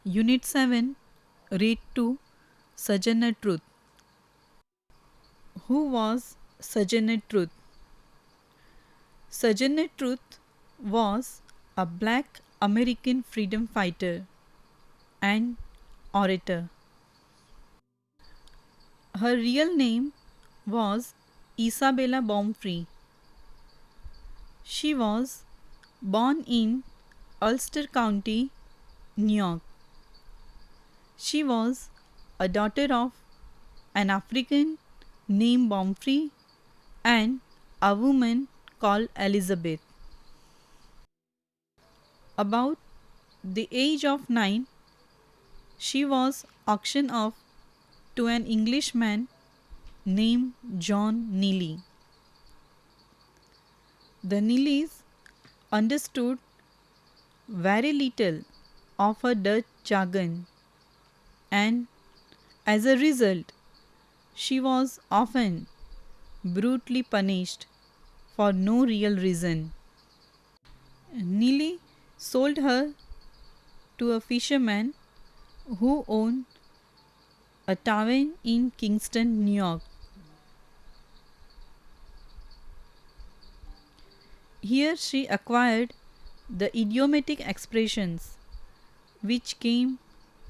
Unit 7, Read to Sojourner Truth. Who was Sojourner Truth? Sojourner Truth was a black American freedom fighter and orator. Her real name was Isabella Baumfree. She was born in Ulster County, New York. She was a daughter of an African named Baumfree and a woman called Elizabeth. About the age of 9, she was auctioned off to an Englishman named John Neely. The Neelys understood very little of her Dutch jargon, and as a result, she was often brutally punished for no real reason. Neely sold her to a fisherman who owned a tavern in Kingston, New York. Here she acquired the idiomatic expressions which came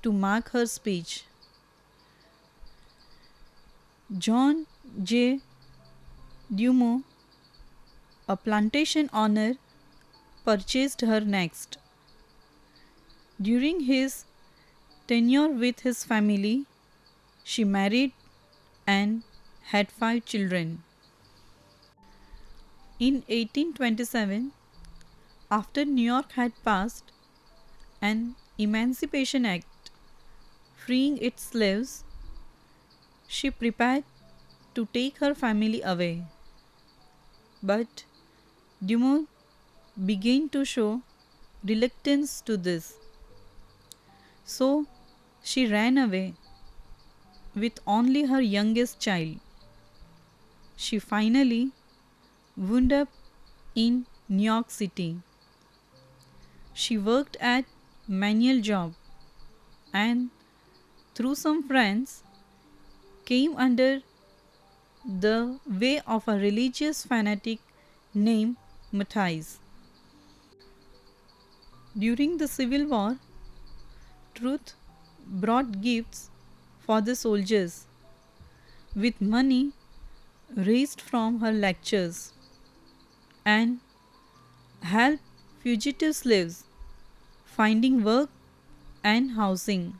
to mark her speech. John J. Dumo, a plantation owner, purchased her next. During his tenure with his family, she married and had 5 children. In 1827, after New York had passed an Emancipation Act freeing its slaves, she prepared to take her family away. But Dumont began to show reluctance to this. So she ran away with only her youngest child. She finally wound up in New York City. She worked at manual job and through some friends came under the way of a religious fanatic named Matthias. During the Civil War, Truth brought gifts for the soldiers with money raised from her lectures and helped fugitive slaves finding work and housing.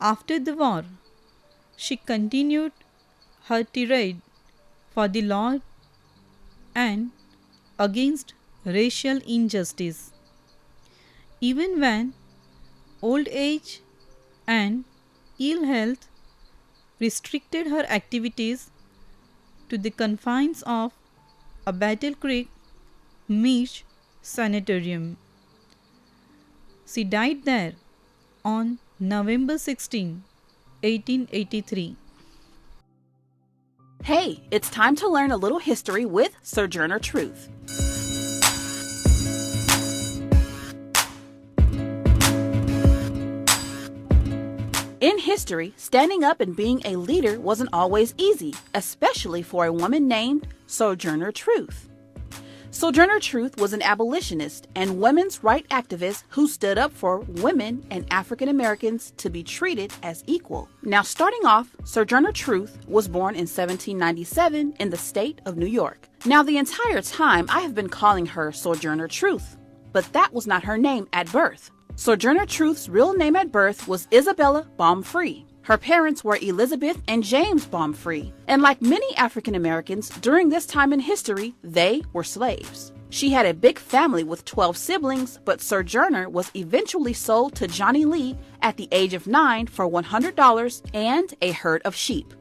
After the war, she continued her tirade for the Lord and against racial injustice. Even when old age and ill health restricted her activities to the confines of a Battle Creek Mish Sanatorium. She died there on November 16, 1883. Hey, it's time to learn a little history with Sojourner Truth. In history, standing up and being a leader wasn't always easy, especially for a woman named Sojourner Truth. Sojourner Truth was an abolitionist and women's rights activist who stood up for women and African Americans to be treated as equal. Now, starting off, Sojourner Truth was born in 1797 in the state of New York. Now, the entire time I have been calling her Sojourner Truth, but that was not her name at birth. Sojourner Truth's real name at birth was Isabella Baumfree. Her parents were Elizabeth and James Baumfree, and like many African Americans during this time in history, they were slaves. She had a big family with 12 siblings, but Sojourner was eventually sold to Johnny Lee at the age of 9 for $100 and a herd of sheep.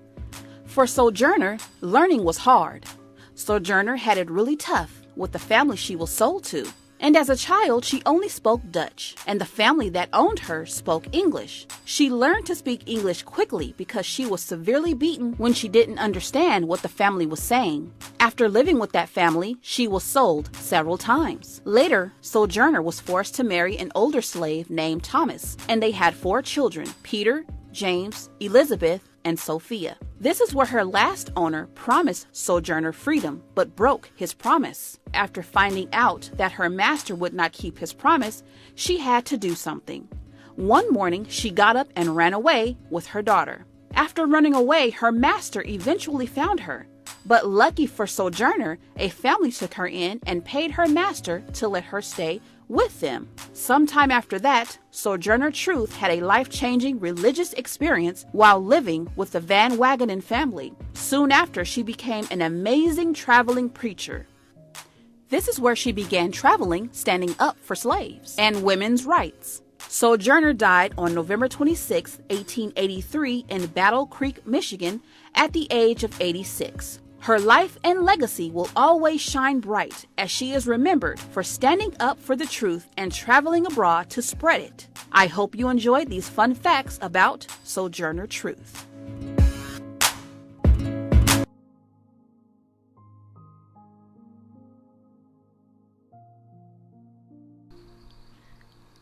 For Sojourner, learning was hard. Sojourner had it really tough with the family she was sold to, And as a child, she only spoke Dutch, and the family that owned her spoke English. She learned to speak English quickly because she was severely beaten when she didn't understand what the family was saying. After living with that family, she was sold several times. Later, Sojourner was forced to marry an older slave named Thomas, and they had 4 children: Peter, James, Elizabeth, and Sophia. This is where her last owner promised Sojourner freedom, but broke his promise. After finding out that her master would not keep his promise, she had to do something. One morning, she got up and ran away with her daughter. After running away, her master eventually found her. But lucky for Sojourner, a family took her in and paid her master to let her stay with them. Sometime after that, Sojourner Truth had a life-changing religious experience while living with the Van Wagenen family. Soon after, she became an amazing traveling preacher. This is where she began traveling, standing up for slaves and women's rights. Sojourner died on November 26, 1883 in Battle Creek, Michigan at the age of 86. Her life and legacy will always shine bright as she is remembered for standing up for the truth and traveling abroad to spread it. I hope you enjoyed these fun facts about Sojourner Truth.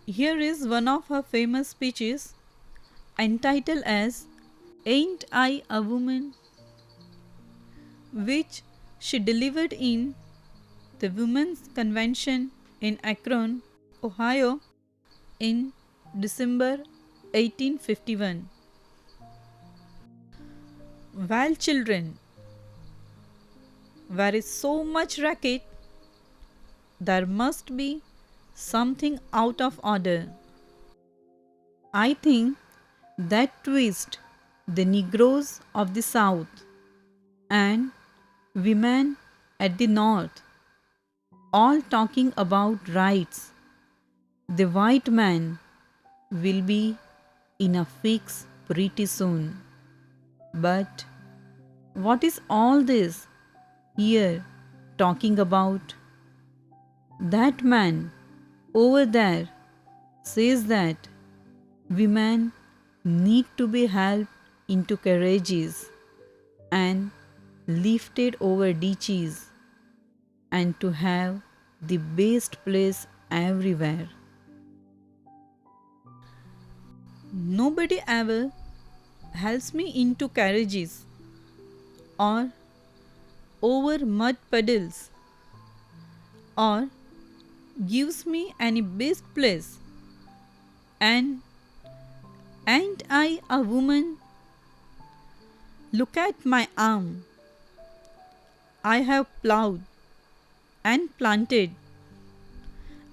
Here is one of her famous speeches entitled as "Ain't I a Woman?", which she delivered in the Women's Convention in Akron, Ohio in December 1851. Well, children, where is so much racket, there must be something out of order. I think that twist the Negroes of the South and women at the North all talking about rights. The white man will be in a fix pretty soon. But what is all this here talking about? That man over there says that women need to be helped into carriages and lifted over ditches and to have the best place everywhere. Nobody ever helps me into carriages or over mud puddles or gives me any best place. And ain't I a woman? Look at my arm. I have plowed and planted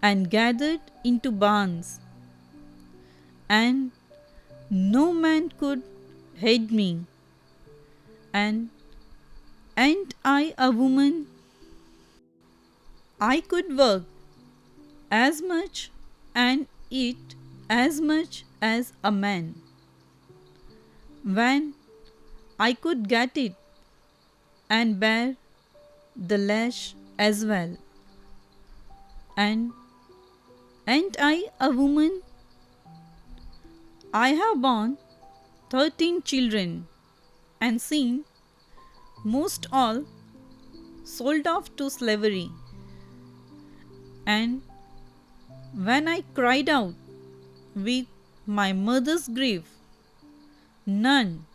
and gathered into barns, and no man could head me. And ain't I a woman? I could work as much and eat as much as a man, when I could get it, and bear the lash as well. And ain't I a woman? I have borne 13 children and seen most all sold off to slavery. And when I cried out with my mother's grief, none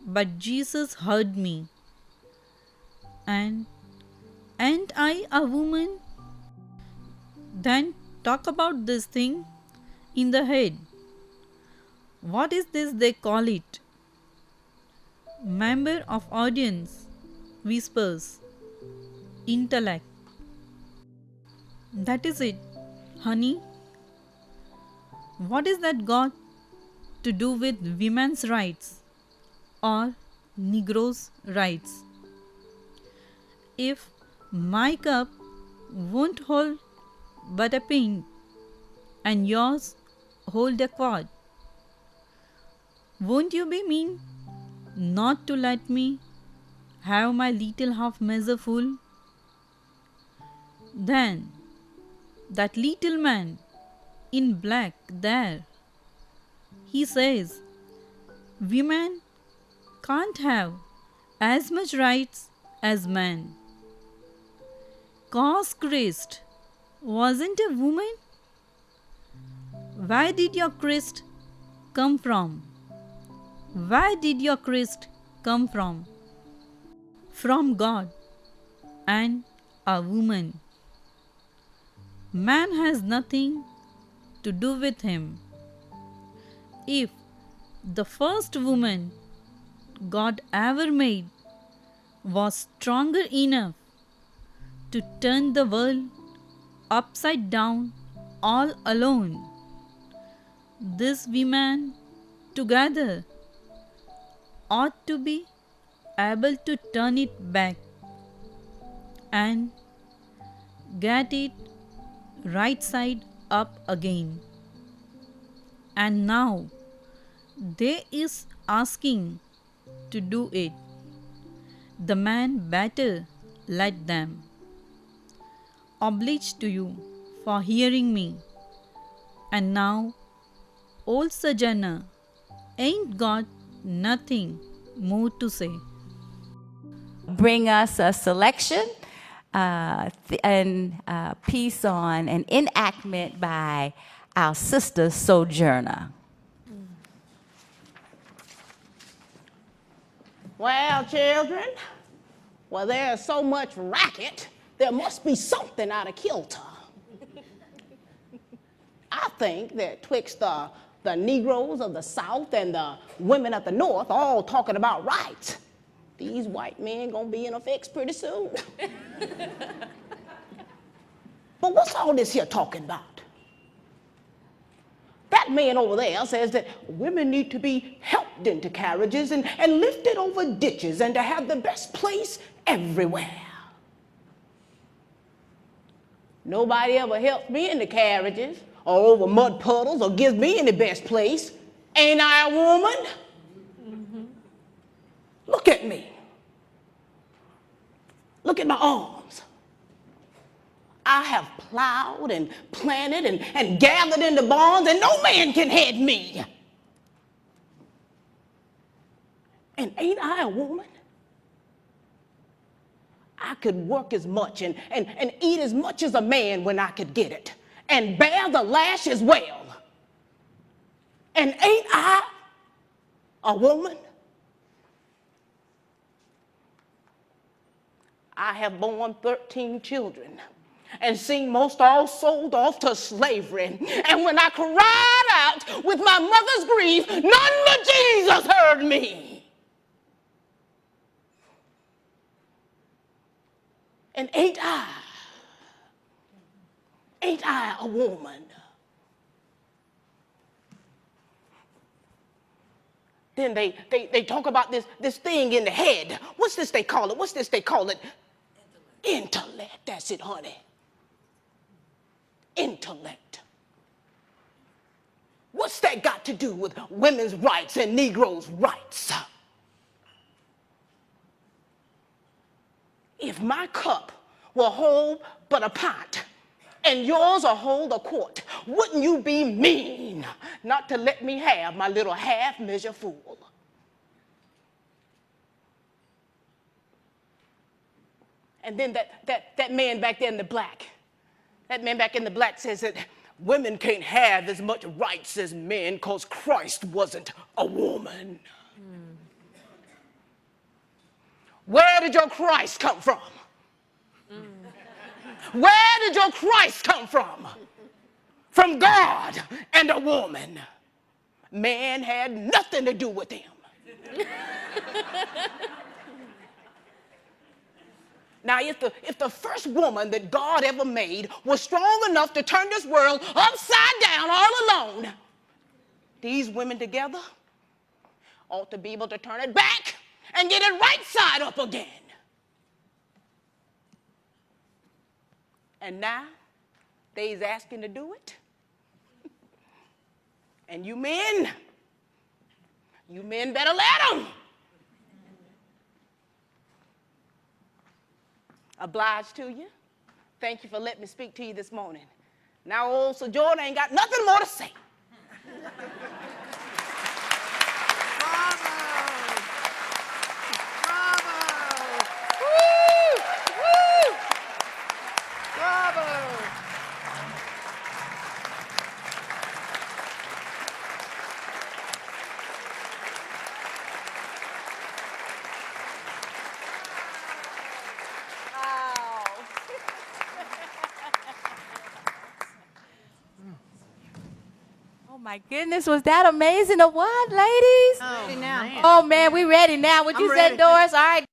but Jesus heard me. And ain't I a woman? Then talk about this thing in the head. What is this they call it? Member of audience whispers, intellect. That is it, honey. What is that got to do with women's rights or Negroes' rights? If my cup won't hold but a pint and yours hold a quart, won't you be mean not to let me have my little half measure full? Then that little man in black there. He says, women can't have as much rights as men. 'Cause Christ wasn't a woman? Where did your Christ come from? Where did your Christ come from? From God and a woman. Man has nothing to do with him. If the first woman God ever made was stronger enough to turn the world upside down all alone, these women together ought to be able to turn it back and get it right side up again. And now they is asking to do it. The man better let them. Obliged to you for hearing me. And now, old Sojourner ain't got nothing more to say. Bring us a selection and piece on an enactment by our sister Sojourner. Well, children, well, there's so much racket, there must be something out of kilter. I think that twixt the Negroes of the South and the women of the North all talking about rights, these white men gonna be in a fix pretty soon. But what's all this here talking about? That man over there says that women need to be helped into carriages and lifted over ditches and to have the best place everywhere. Nobody ever helps me into carriages or over mud puddles or gives me any best place. Ain't I a woman? Mm-hmm. Look at me. Look at my arms. I have plowed and planted and gathered in the barns, and no man can head me. And ain't I a woman? I could work as much and eat as much as a man when I could get it, and bear the lash as well. And ain't I a woman? I have borne 13 children and seen most all sold off to slavery. And when I cried out with my mother's grief, none but Jesus heard me. And ain't I a woman? Then they talk about this thing in the head. What's this they call it? Intellect. That's it, honey. Intellect. What's that got to do with women's rights and Negroes' rights? If my cup will hold but a pint and yours will hold a quart, wouldn't you be mean not to let me have my little half measure full? And then that man back there in the black, that man back in the black says that women can't have as much rights as men because Christ wasn't a woman. Where did your Christ come from? Where did your Christ come from? From God and a woman. Man had nothing to do with him. Now, if the first woman that God ever made was strong enough to turn this world upside down all alone, these women together ought to be able to turn it back and get it right side up again. And now, they's asking to do it. And you men better let them. Obliged to you. Thank you for letting me speak to you this morning. Now old Sojourner ain't got nothing more to say. Oh my goodness, was that amazing or what, ladies? Ready now. Oh man, we ready now. What you said, Doris? All right.